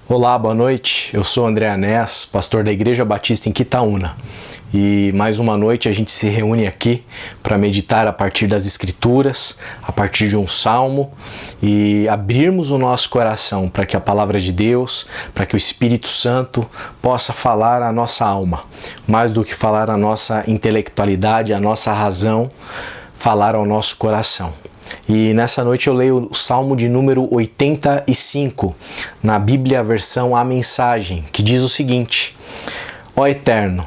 Olá, boa noite. Eu sou André Anés, pastor da Igreja Batista em Quitaúna. E mais uma noite a gente se reúne aqui para meditar a partir das Escrituras, a partir de um salmo e abrirmos o nosso coração para que a palavra de Deus, para que o Espírito Santo possa falar à nossa alma. Mais do que falar à nossa intelectualidade, à nossa razão, falar ao nosso coração. E nessa noite eu leio o Salmo de número 85, na Bíblia versão A Mensagem, que diz o seguinte: Ó Eterno,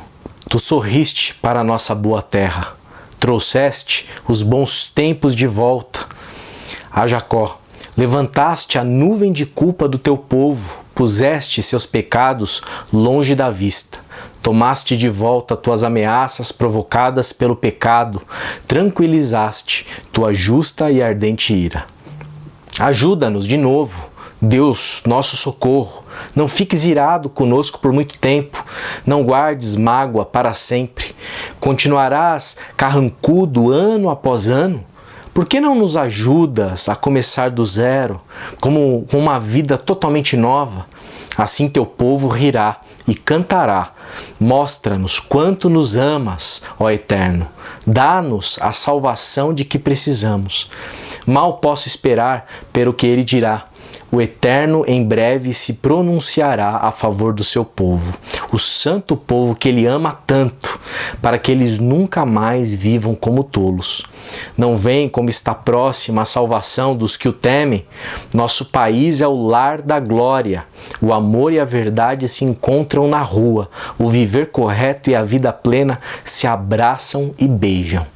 Tu sorriste para a nossa boa terra, trouxeste os bons tempos de volta a Jacó, levantaste a nuvem de culpa do Teu povo, puseste seus pecados longe da vista. Tomaste de volta tuas ameaças provocadas pelo pecado, tranquilizaste tua justa e ardente ira. Ajuda-nos de novo, Deus, nosso socorro. Não fiques irado conosco por muito tempo, não guardes mágoa para sempre. Continuarás carrancudo ano após ano? Por que não nos ajudas a começar do zero, com uma vida totalmente nova? Assim teu povo rirá e cantará. Mostra-nos quanto nos amas, ó Eterno. Dá-nos a salvação de que precisamos. Mal posso esperar pelo que ele dirá. O Eterno em breve se pronunciará a favor do seu povo, o santo povo que ele ama tanto, para que eles nunca mais vivam como tolos. Não veem como está próxima a salvação dos que o temem? Nosso país é o lar da glória. O amor e a verdade se encontram na rua. O viver correto e a vida plena se abraçam e beijam.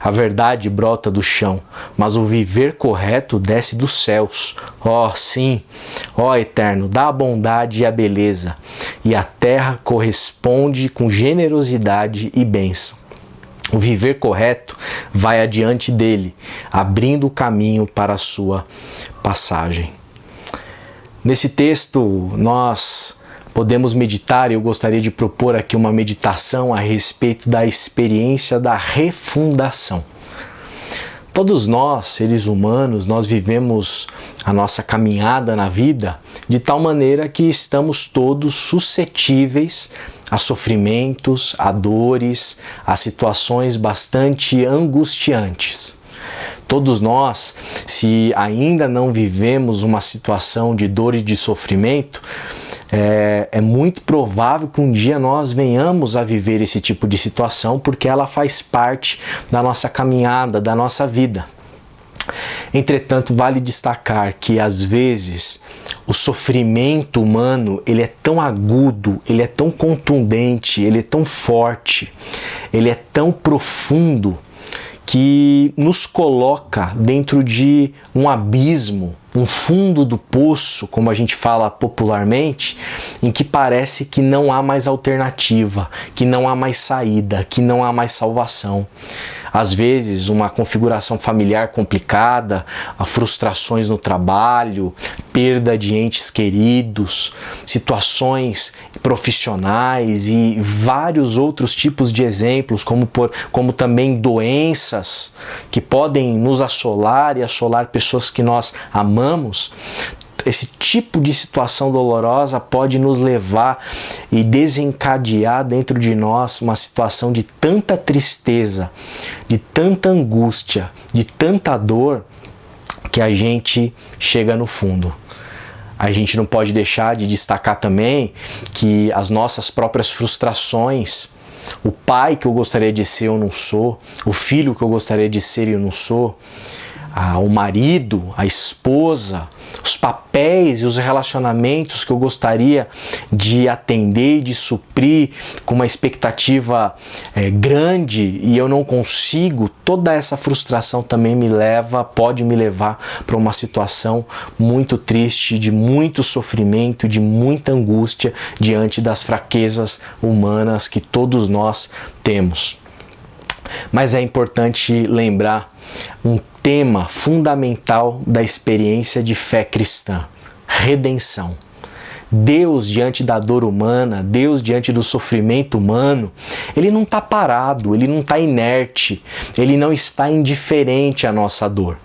A verdade brota do chão, mas o viver correto desce dos céus. Ó, sim, ó Eterno, dá a bondade e a beleza, e a terra corresponde com generosidade e bênção. O viver correto vai adiante dele, abrindo o caminho para a sua passagem. Nesse texto, nós podemos meditar, e eu gostaria de propor aqui uma meditação a respeito da experiência da refundação. Todos nós, seres humanos, nós vivemos a nossa caminhada na vida de tal maneira que estamos todos suscetíveis a sofrimentos, a dores, a situações bastante angustiantes. Todos nós, se ainda não vivemos uma situação de dor e de sofrimento, é muito provável que um dia nós venhamos a viver esse tipo de situação, porque ela faz parte da nossa caminhada, da nossa vida. Entretanto, vale destacar que às vezes o sofrimento humano ele é tão agudo, ele é tão contundente, ele é tão forte, ele é tão profundo, que nos coloca dentro de um abismo, um fundo do poço, como a gente fala popularmente, em que parece que não há mais alternativa, que não há mais saída, que não há mais salvação. Às vezes, uma configuração familiar complicada, frustrações no trabalho, perda de entes queridos, situações profissionais e vários outros tipos de exemplos, como também doenças que podem nos assolar e assolar pessoas que nós amamos. Esse tipo de situação dolorosa pode nos levar e desencadear dentro de nós uma situação de tanta tristeza, de tanta angústia, de tanta dor, que a gente chega no fundo. A gente não pode deixar de destacar também que as nossas próprias frustrações, o pai que eu gostaria de ser eu não sou, o filho que eu gostaria de ser eu não sou, o marido, a esposa, os papéis e os relacionamentos que eu gostaria de atender e de suprir com uma expectativa grande e eu não consigo, toda essa frustração também pode me levar para uma situação muito triste, de muito sofrimento, de muita angústia diante das fraquezas humanas que todos nós temos. Mas é importante lembrar um tema fundamental da experiência de fé cristã: redenção. Deus diante da dor humana, Deus diante do sofrimento humano, Ele não está parado, Ele não está inerte, Ele não está indiferente à nossa dor.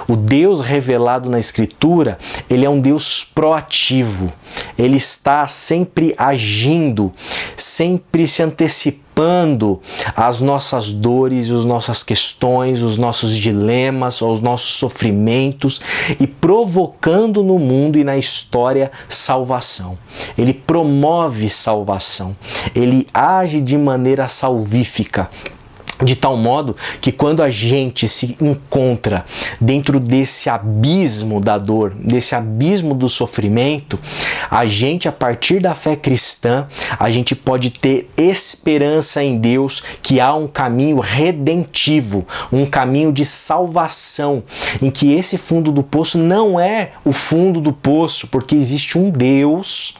O Deus revelado na Escritura, Ele é um Deus proativo, Ele está sempre agindo, sempre se antecipando às nossas dores, às nossas questões, os nossos dilemas, aos nossos sofrimentos e provocando no mundo e na história salvação. Ele promove salvação, ele age de maneira salvífica. De tal modo que quando a gente se encontra dentro desse abismo da dor, desse abismo do sofrimento, a gente, a partir da fé cristã, a gente pode ter esperança em Deus que há um caminho redentivo, um caminho de salvação, em que esse fundo do poço não é o fundo do poço, porque existe um Deus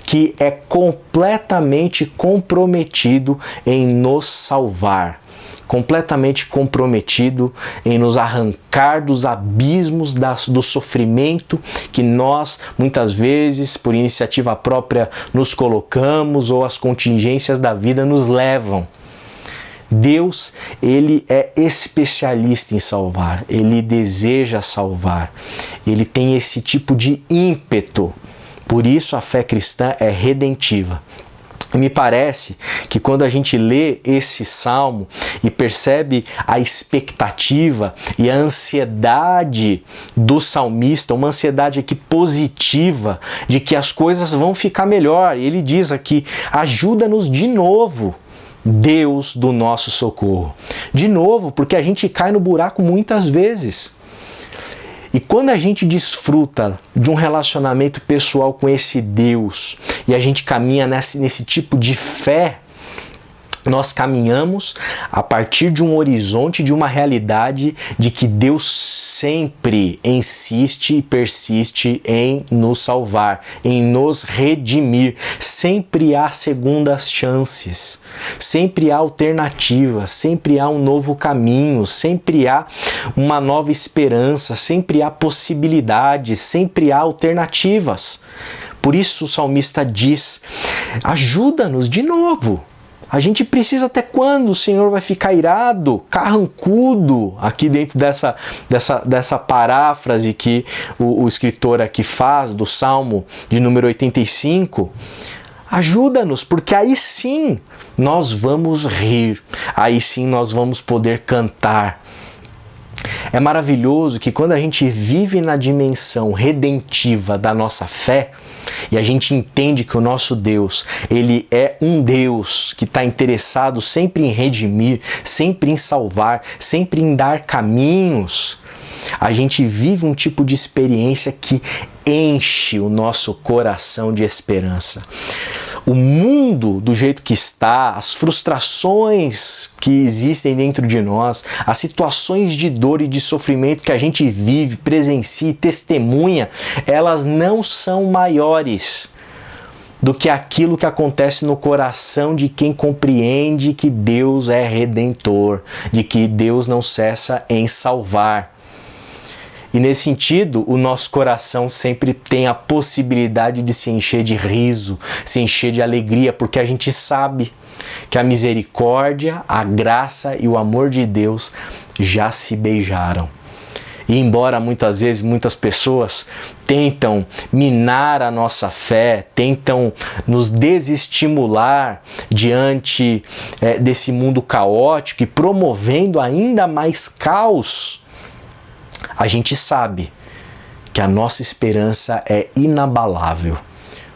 que é completamente comprometido em nos salvar, completamente comprometido em nos arrancar dos abismos do sofrimento que nós, muitas vezes, por iniciativa própria, nos colocamos ou as contingências da vida nos levam. Deus, ele é especialista em salvar, ele deseja salvar, ele tem esse tipo de ímpeto. Por isso a fé cristã é redentiva. Me parece que quando a gente lê esse salmo e percebe a expectativa e a ansiedade do salmista, uma ansiedade aqui positiva de que as coisas vão ficar melhor, ele diz aqui: ajuda-nos de novo, Deus do nosso socorro. De novo, porque a gente cai no buraco muitas vezes. E quando a gente desfruta de um relacionamento pessoal com esse Deus e a gente caminha nesse tipo de fé, nós caminhamos a partir de um horizonte, de uma realidade de que Deus sempre insiste e persiste em nos salvar, em nos redimir. Sempre há segundas chances, sempre há alternativas, sempre há um novo caminho, sempre há uma nova esperança, sempre há possibilidades, sempre há alternativas. Por isso o salmista diz: ajuda-nos de novo. A gente precisa, até quando o Senhor vai ficar irado, carrancudo, aqui dentro dessa paráfrase que o escritor aqui faz do Salmo de número 85. Ajuda-nos, porque aí sim nós vamos rir, aí sim nós vamos poder cantar. É maravilhoso que quando a gente vive na dimensão redentiva da nossa fé, e a gente entende que o nosso Deus, ele é um Deus que está interessado sempre em redimir, sempre em salvar, sempre em dar caminhos, a gente vive um tipo de experiência que enche o nosso coração de esperança. O mundo do jeito que está, as frustrações que existem dentro de nós, as situações de dor e de sofrimento que a gente vive, presencia e testemunha, elas não são maiores do que aquilo que acontece no coração de quem compreende que Deus é redentor, de que Deus não cessa em salvar. E nesse sentido, o nosso coração sempre tem a possibilidade de se encher de riso, se encher de alegria, porque a gente sabe que a misericórdia, a graça e o amor de Deus já se beijaram. E embora muitas vezes muitas pessoas tentam minar a nossa fé, tentam nos desestimular diante desse mundo caótico e promovendo ainda mais caos, a gente sabe que a nossa esperança é inabalável,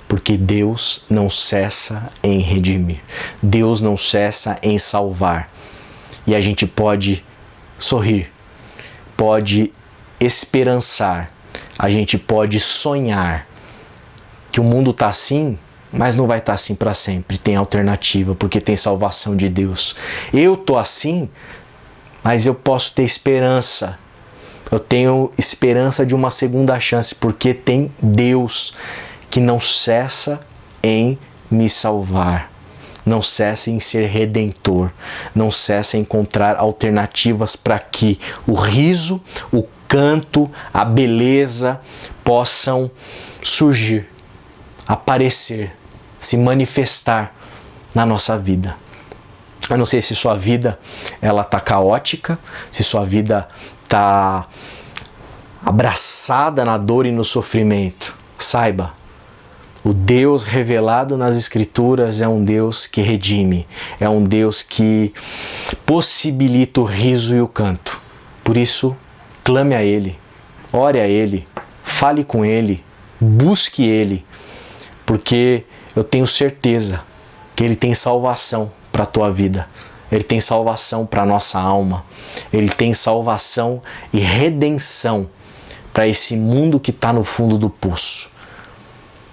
porque Deus não cessa em redimir, Deus não cessa em salvar. E a gente pode sorrir, pode esperançar, a gente pode sonhar que o mundo está assim, mas não vai estar assim para sempre. Tem alternativa, porque tem salvação de Deus. Eu estou assim, mas eu posso ter esperança. Eu tenho esperança de uma segunda chance, porque tem Deus que não cessa em me salvar, não cessa em ser redentor, não cessa em encontrar alternativas para que o riso, o canto, a beleza possam surgir, aparecer, se manifestar na nossa vida. Eu não sei se sua vida ela tá caótica, se sua vida está abraçada na dor e no sofrimento. saiba, o Deus revelado nas Escrituras é um Deus que redime, é um Deus que possibilita o riso e o canto. Por isso, clame a Ele, ore a Ele, fale com Ele, busque Ele, porque eu tenho certeza que Ele tem salvação para a tua vida, Ele tem salvação para a nossa alma, Ele tem salvação e redenção para esse mundo que está no fundo do poço.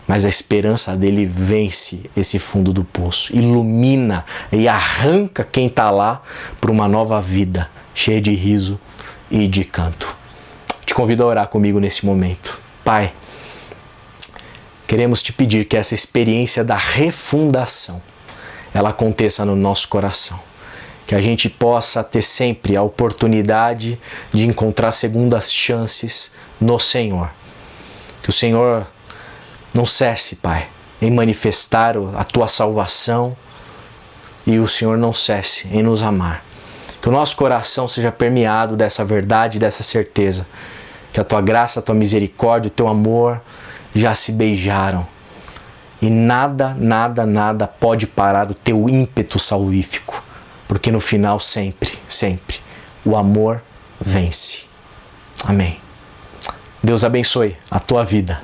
Mas a esperança dele vence esse fundo do poço, ilumina e arranca quem está lá para uma nova vida, cheia de riso e de canto. Te convido a orar comigo nesse momento. Pai, queremos te pedir que essa experiência da refundação, ela aconteça no nosso coração. Que a gente possa ter sempre a oportunidade de encontrar segundas chances no Senhor. Que o Senhor não cesse, Pai, em manifestar a Tua salvação e o Senhor não cesse em nos amar. Que o nosso coração seja permeado dessa verdade, dessa certeza. Que a Tua graça, a Tua misericórdia, o Teu amor já se beijaram. E nada, nada, nada pode parar o Teu ímpeto salvífico. Porque no final sempre, sempre, o amor vence. Amém. Deus abençoe a tua vida.